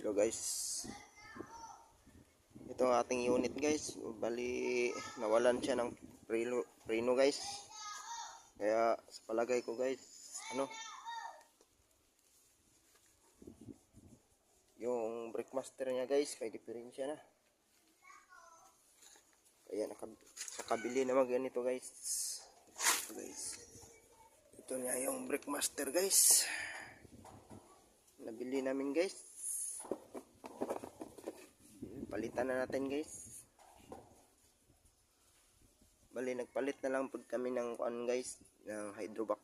Hello guys, ito ang ating unit guys. Bali nawalan siya ng preno guys, kaya sa palagay ko guys, yung brake master niya guys may diferensya na, kaya nakabili naman ganito guys. Ito niya yung brake master guys, nabili namin guys. Palitan na natin guys. Bali nagpalit na lang po kami ng kuan guys, ng hydrobox.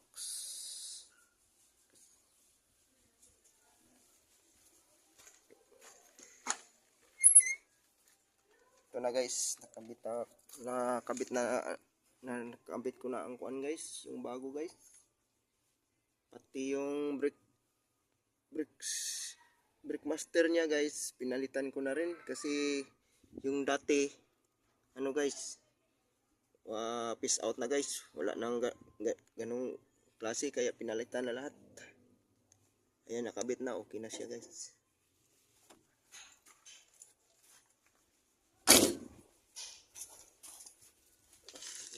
Ito na guys, nakabit ko na ang kuan guys, yung bago guys. Pati yung brake master niya guys, pinalitan ko na rin kasi yung dati guys, peace out na guys, wala nang ganong klase, kaya pinalitan na lahat. Ayan, nakabit na, okay na siya guys.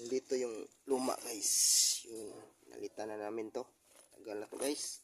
Dito yung luma guys, yung pinalitan na namin to, tagal na to guys.